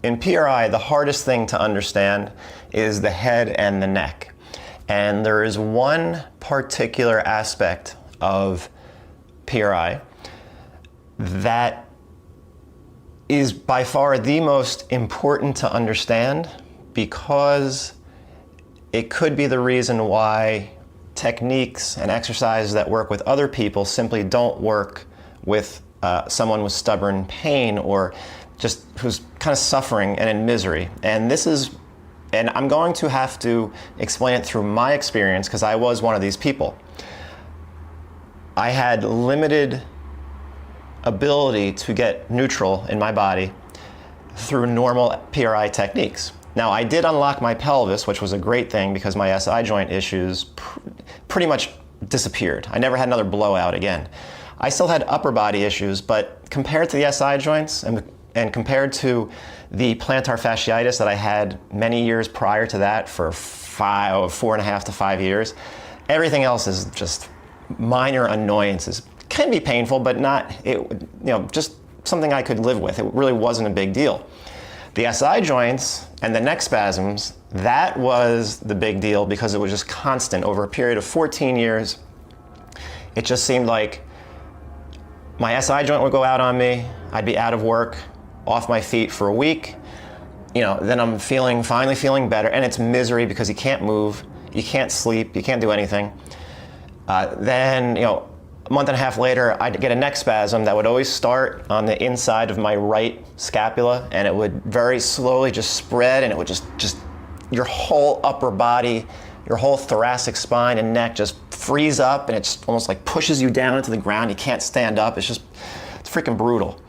in PRI, the hardest thing to understand is the head and the neck. And there is one particular aspect of PRI that is by far the most important to understand, because it could be the reason why techniques and exercises that work with other people simply don't work with someone with stubborn pain or just who's kind of suffering and in misery. And I'm going to have to explain it through my experience, because I was one of these people. I had limited ability to get neutral in my body through normal PRI techniques. Now, I did unlock my pelvis, which was a great thing because my SI joint issues pretty much disappeared. I never had another blowout again. I still had upper body issues, but compared to the SI joints and compared to the plantar fasciitis that I had many years prior to that for 4.5 to 5 years, everything else is just minor annoyances. Can be painful, but just something I could live with. It really wasn't a big deal. The SI joints and the neck spasms, that was the big deal because it was just constant over a period of 14 years. It just seemed like my SI joint would go out on me, I'd be out of work, off my feet for a week, then I'm finally feeling better, and it's misery because you can't move, you can't sleep, you can't do anything. Then, a month and a half later, I'd get a neck spasm that would always start on the inside of my right scapula, and it would very slowly just spread, and it would just your whole upper body, your whole thoracic spine and neck just freeze up, and it's almost like pushes you down into the ground. You can't stand up. It's freaking brutal.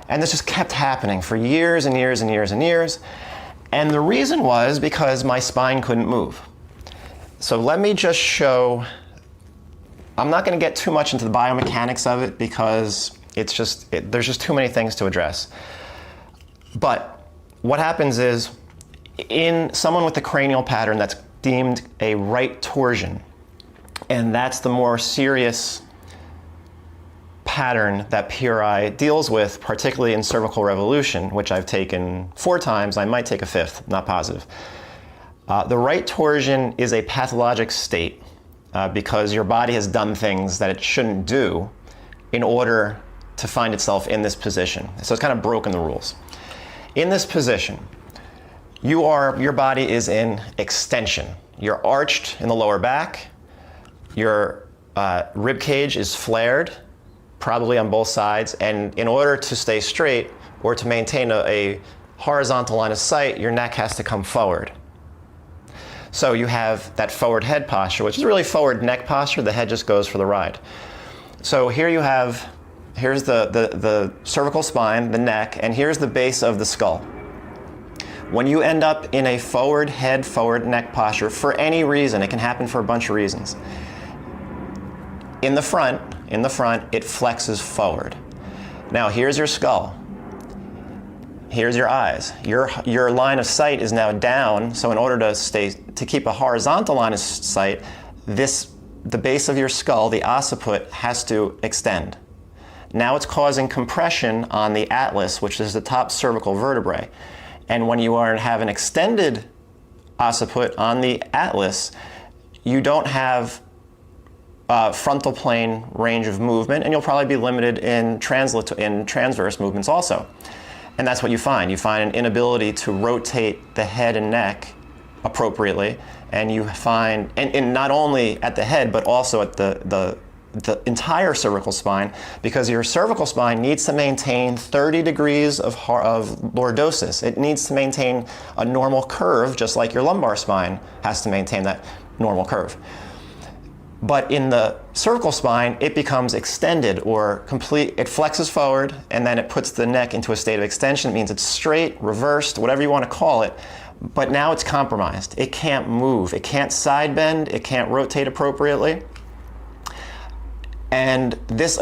And this just kept happening for years and years and years and years. And the reason was because my spine couldn't move. So let me just show. I'm not going to get too much into the biomechanics of it because there's just too many things to address. But what happens is, in someone with the cranial pattern that's deemed a right torsion, and that's the more serious pattern that PRI deals with, particularly in cervical revolution, which I've taken 4 times, I might take a 5th, not positive. The right torsion is a pathologic state. Because your body has done things that it shouldn't do in order to find itself in this position. So it's kind of broken the rules. In this position, your body is in extension. You're arched in the lower back. Your rib cage is flared, probably on both sides. And in order to stay straight or to maintain a horizontal line of sight, your neck has to come forward. So you have that forward head posture, which is really forward neck posture. The head just goes for the ride. So here's the cervical spine, the neck, and here's the base of the skull. When you end up in a forward head, forward neck posture, for any reason, it can happen for a bunch of reasons. In the front, it flexes forward. Now here's your skull. Here's your eyes. Your line of sight is now down, so in order to keep a horizontal line of sight, the base of your skull, the occiput, has to extend. Now it's causing compression on the atlas, which is the top cervical vertebrae. And when you have an extended occiput on the atlas, you don't have frontal plane range of movement, and you'll probably be limited in transverse movements also. And that's what you find. You find an inability to rotate the head and neck appropriately, and you find, and not only at the head, but also at the entire cervical spine, because your cervical spine needs to maintain 30 degrees of lordosis. It needs to maintain a normal curve, just like your lumbar spine has to maintain that normal curve. But in the cervical spine, it becomes extended or complete. It flexes forward, and then it puts the neck into a state of extension. It means it's straight, reversed, whatever you want to call it. But now it's compromised. It can't move. It can't side bend. It can't rotate appropriately. And this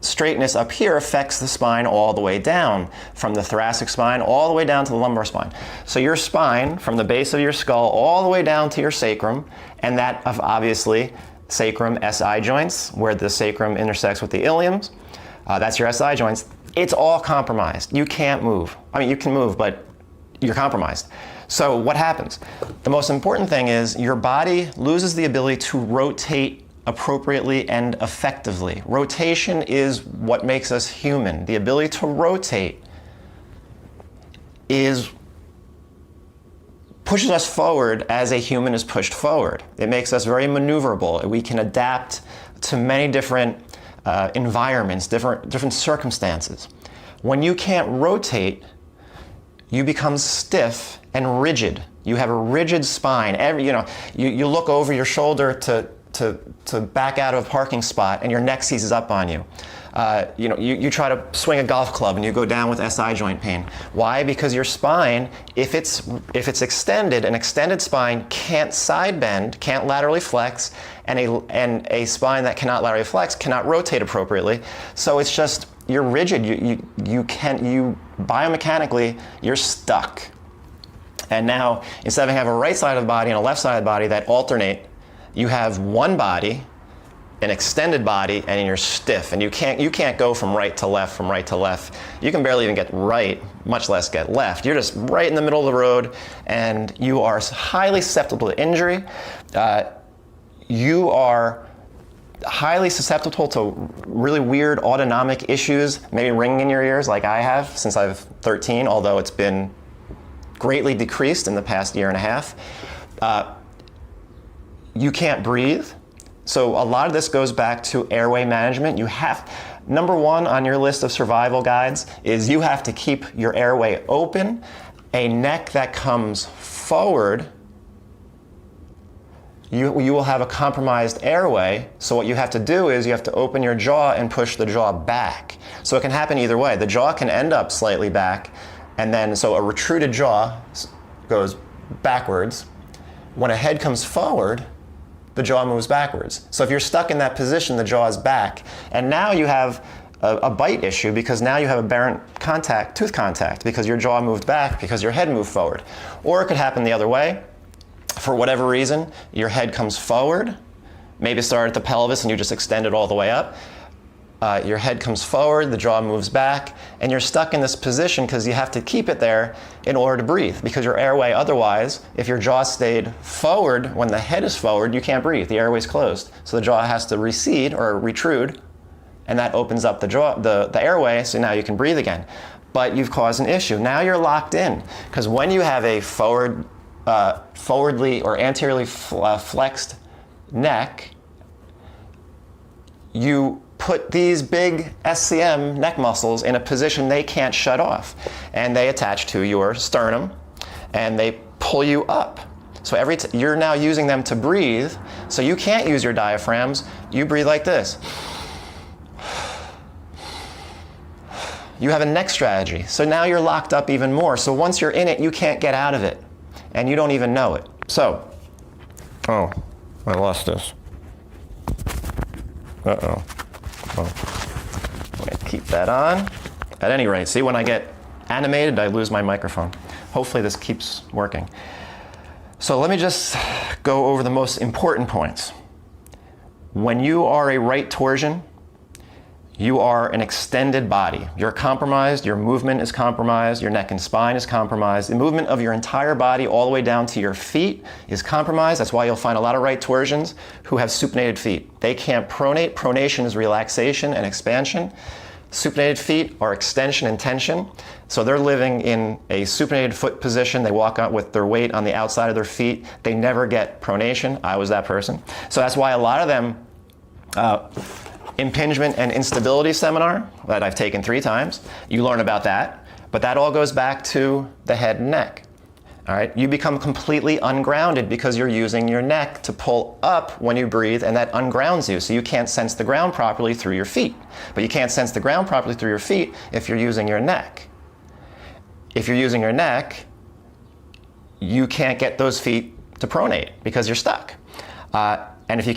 straightness up here affects the spine all the way down, from the thoracic spine all the way down to the lumbar spine. So your spine, from the base of your skull all the way down to your sacrum, and that of obviously sacrum SI joints, where the sacrum intersects with the iliums, that's your SI joints. it's all compromised. You can't move. I mean, you can move, but you're compromised. So what happens? The most important thing is your body loses the ability to rotate appropriately and effectively. Rotation is what makes us human. The ability to rotate pushes us forward as a human is pushed forward. It makes us very maneuverable. We can adapt to many different environments, different circumstances. When you can't rotate, you become stiff and rigid. You have a rigid spine. You look over your shoulder to back out of a parking spot, and your neck seizes up on you. You try to swing a golf club and you go down with SI joint pain. Why? Because your spine, if it's extended, an extended spine can't side bend, can't laterally flex, and a spine that cannot laterally flex cannot rotate appropriately. So it's just, you're rigid. You biomechanically, you're stuck. And now, instead of having a right side of the body and a left side of the body that alternate, you have one body, an extended body, and you're stiff, and you can't go from right to left. You can barely even get right, much less get left. You're just right in the middle of the road, and you are highly susceptible to injury. You are highly susceptible to really weird autonomic issues, maybe ringing in your ears like I have since I was 13, although it's been greatly decreased in the past year and a half. You can't breathe. So a lot of this goes back to airway management. Number one on your list of survival guides is you have to keep your airway open, a neck that comes forward. You will have a compromised airway. So what you have to do is you have to open your jaw and push the jaw back. So it can happen either way. The jaw can end up slightly back, and then so a retruded jaw goes backwards. When a head comes forward, the jaw moves backwards. So if you're stuck in that position, the jaw is back. And now you have a bite issue because now you have aberrant tooth contact because your jaw moved back because your head moved forward. Or it could happen the other way. For whatever reason, your head comes forward. Maybe it started at the pelvis and you just extend it all the way up. Your head comes forward, the jaw moves back, and you're stuck in this position because you have to keep it there in order to breathe. Because your airway, otherwise, if your jaw stayed forward when the head is forward, you can't breathe. The airway's closed. So the jaw has to recede or retrude, and that opens up the airway, so now you can breathe again. But you've caused an issue. Now you're locked in, because when you have a forwardly or anteriorly flexed neck, you put these big SCM neck muscles in a position they can't shut off, and they attach to your sternum and they pull you up. So you're now using them to breathe, so you can't use your diaphragms. You breathe like this. You have a neck strategy, so now you're locked up even more. So once you're in it, you can't get out of it, and you don't even know it. So, I lost this. Uh-oh. I'm going to keep that on. At any rate, see, when I get animated, I lose my microphone. Hopefully this keeps working. So let me just go over the most important points. When you are a right torsion, you are an extended body. You're compromised, your movement is compromised, your neck and spine is compromised. The movement of your entire body all the way down to your feet is compromised. That's why you'll find a lot of right torsions who have supinated feet. They can't pronate. Pronation is relaxation and expansion. Supinated feet are extension and tension. So they're living in a supinated foot position. They walk out with their weight on the outside of their feet. They never get pronation. I was that person. So that's why a lot of them, impingement and instability seminar that I've taken 3 times, you learn about that, but that all goes back to the head and neck. All right, you become completely ungrounded because you're using your neck to pull up when you breathe, and that ungrounds you, so you can't sense the ground properly through your feet. But you can't sense the ground properly through your feet if you're using your neck. If you're using your neck, you can't get those feet to pronate because you're stuck. And if you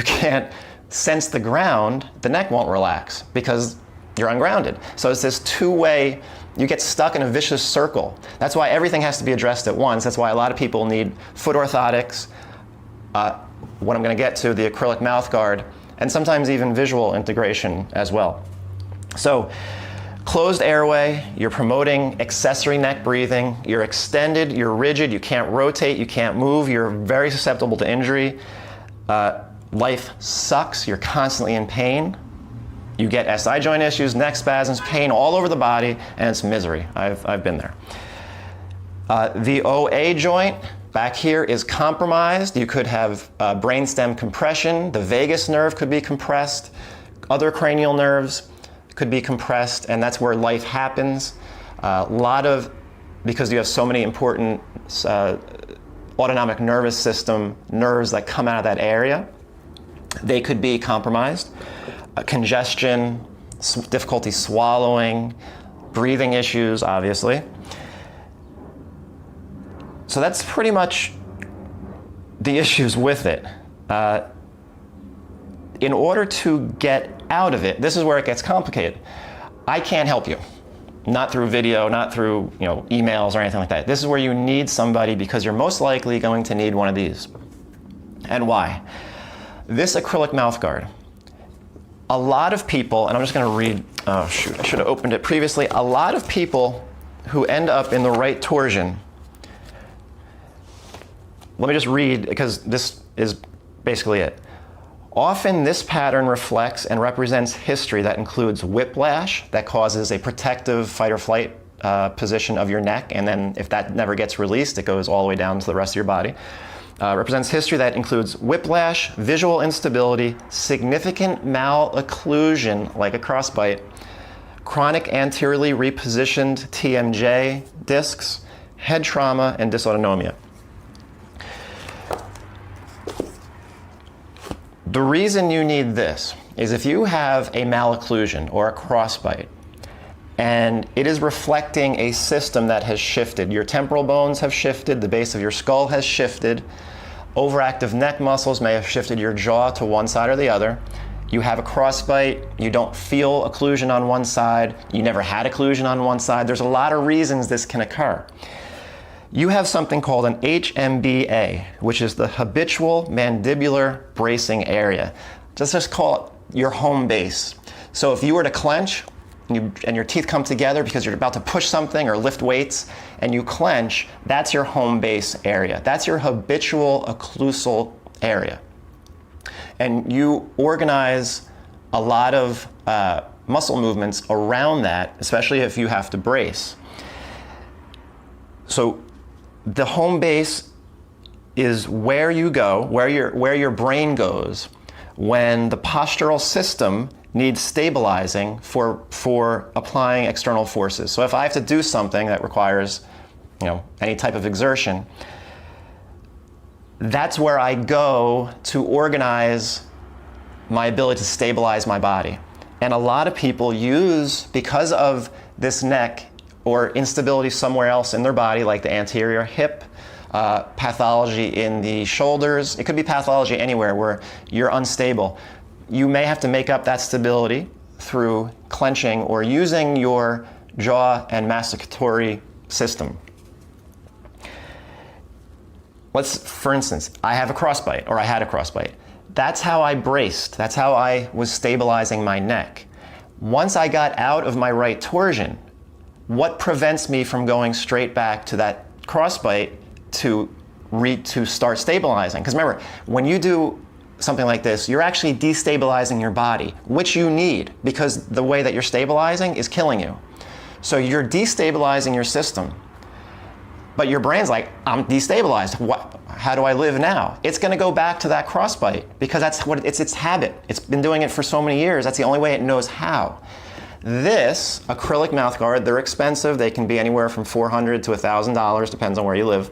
can't sense the ground, the neck won't relax because you're ungrounded. So it's this two-way, you get stuck in a vicious circle. That's why everything has to be addressed at once. That's why a lot of people need foot orthotics, what I'm going to get to, the acrylic mouth guard, and sometimes even visual integration as well. So closed airway, you're promoting accessory neck breathing, you're extended, you're rigid, you can't rotate, you can't move, you're very susceptible to injury. Life sucks, you're constantly in pain. You get SI joint issues, neck spasms, pain all over the body, and it's misery. I've been there. The OA joint back here is compromised. You could have brainstem compression. The vagus nerve could be compressed. Other cranial nerves could be compressed, and that's where life happens. Because you have so many important autonomic nervous system nerves that come out of that area, they could be compromised. Congestion, difficulty swallowing, breathing issues, obviously. So that's pretty much the issues with it. In order to get out of it, this is where it gets complicated. I can't help you. Not through video, not through emails or anything like that. This is where you need somebody, because you're most likely going to need one of these. And why? This acrylic mouth guard. A lot of people, and I'm just going to read, oh shoot, I should have opened it previously. A lot of people who end up in the right torsion, let me just read, because this is basically it. Often this pattern reflects and represents history that includes whiplash that causes a protective fight or flight position of your neck, and then if that never gets released, it goes all the way down to the rest of your body. Represents history that includes whiplash, visual instability, significant malocclusion like a crossbite, chronic anteriorly repositioned TMJ discs, head trauma, and dysautonomia. The reason you need this is if you have a malocclusion or a crossbite, and it is reflecting a system that has shifted. Your temporal bones have shifted, the base of your skull has shifted, overactive neck muscles may have shifted your jaw to one side or the other. You have a crossbite, you don't feel occlusion on one side, you never had occlusion on one side. There's a lot of reasons this can occur. You have something called an HMBA, which is the habitual mandibular bracing area. Just call it your home base. So if you were to clench, and your teeth come together because you're about to push something or lift weights, and you clench, that's your home base area. That's your habitual occlusal area. And you organize a lot of muscle movements around that, especially if you have to brace. So the home base is where you go, where your brain goes when the postural system needs stabilizing for applying external forces. So if I have to do something that requires any type of exertion, that's where I go to organize my ability to stabilize my body. And a lot of people because of this neck or instability somewhere else in their body, like the anterior hip, pathology in the shoulders, it could be pathology anywhere where you're unstable. You may have to make up that stability through clenching or using your jaw and masticatory system. For instance, I have a crossbite, or I had a crossbite. That's how I braced. That's how I was stabilizing my neck. Once I got out of my right torsion, what prevents me from going straight back to that crossbite to start stabilizing? Because remember, when you do something like this, you're actually destabilizing your body, which you need, because the way that you're stabilizing is killing you. So you're destabilizing your system, but your brain's like, I'm destabilized. How do I live now? It's going to go back to that crossbite because that's what it's its habit. It's been doing it for so many years. That's the only way it knows how. This acrylic mouth guard, they're expensive. They can be anywhere from $400 to $1,000, depends on where you live.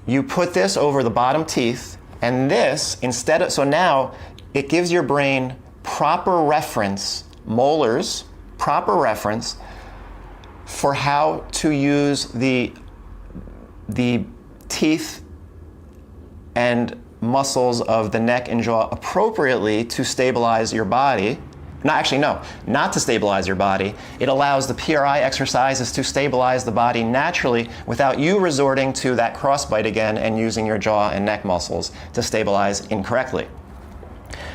You put this over the bottom teeth, and this, so now it gives your brain proper reference, molars, proper reference for how to use the teeth and muscles of the neck and jaw appropriately to stabilize your body. Not to stabilize your body. It allows the PRI exercises to stabilize the body naturally without you resorting to that crossbite again and using your jaw and neck muscles to stabilize incorrectly.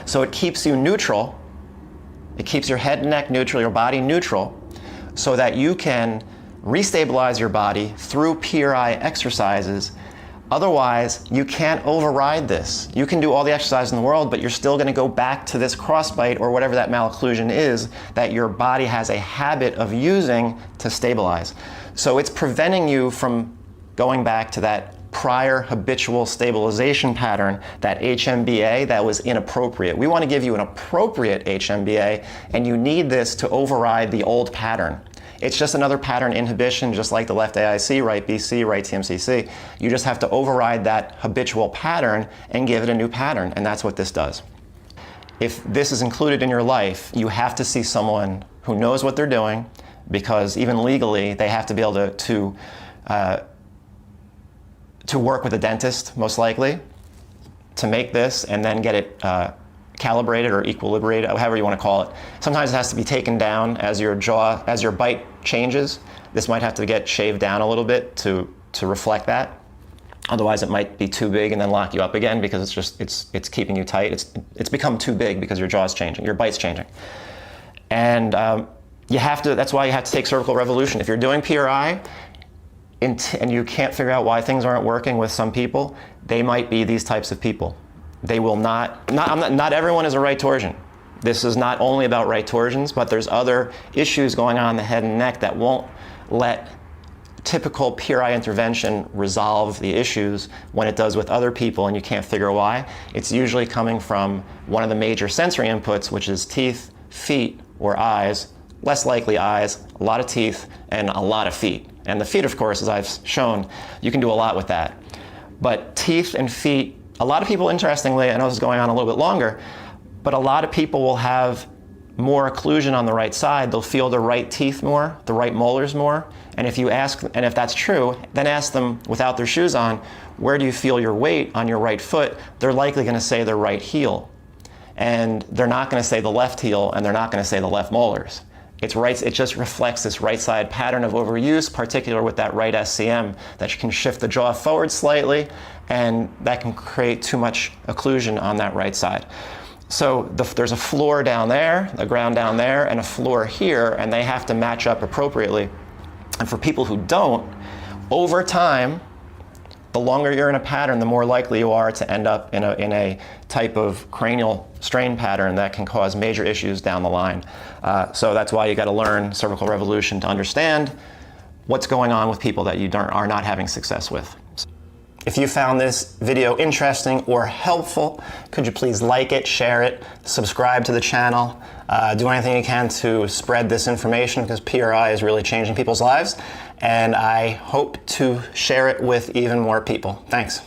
So it keeps you neutral It keeps your head and neck neutral, your body neutral, so that you can restabilize your body through PRI exercises. Otherwise, you can't override this. You can do all the exercise in the world, but you're still going to go back to this crossbite or whatever that malocclusion is that your body has a habit of using to stabilize. So it's preventing you from going back to that prior habitual stabilization pattern, that HMBA that was inappropriate. We want to give you an appropriate HMBA, and you need this to override the old pattern. It's just another pattern inhibition, just like the left AIC, right BC, right TMCC. You just have to override that habitual pattern and give it a new pattern, and that's what this does. If this is included in your life, you have to see someone who knows what they're doing, because even legally, they have to be able to work with a dentist, most likely, to make this and then get it calibrated or equilibrated, however you want to call it. Sometimes it has to be taken down as your bite changes. This might have to get shaved down a little bit to reflect that. Otherwise, it might be too big and then lock you up again because it's keeping you tight. It's become too big because your jaw's changing, your bite's changing. And that's why you have to take cervical revolution. If you're doing PRI and you can't figure out why things aren't working with some people, they might be these types of people. They will not everyone is a right torsion. This is not only about right torsions, but there's other issues going on in the head and neck that won't let typical PRI intervention resolve the issues when it does with other people, and you can't figure why. It's usually coming from one of the major sensory inputs, which is teeth, feet, or eyes. Less likely eyes, a lot of teeth, and a lot of feet. And the feet, of course, as I've shown, you can do a lot with that. But teeth and feet, a lot of people, interestingly, I know this is going on a little bit longer, but a lot of people will have more occlusion on the right side. They'll feel the right teeth more, the right molars more. And if you ask, and if that's true, then ask them without their shoes on, where do you feel your weight on your right foot? They're likely going to say their right heel. And they're not going to say the left heel, and they're not going to say the left molars. It just reflects this right side pattern of overuse, particularly with that right SCM, that can shift the jaw forward slightly, and that can create too much occlusion on that right side. So there's a floor down there, a ground down there, and a floor here, and they have to match up appropriately. And for people who don't, over time, the longer you're in a pattern, the more likely you are to end up in a type of cranial strain pattern that can cause major issues down the line. So that's why you got to learn cervical revolution to understand what's going on with people that you are not having success with. If you found this video interesting or helpful, could you please like it, share it, subscribe to the channel, do anything you can to spread this information, because PRI is really changing people's lives, and I hope to share it with even more people. Thanks.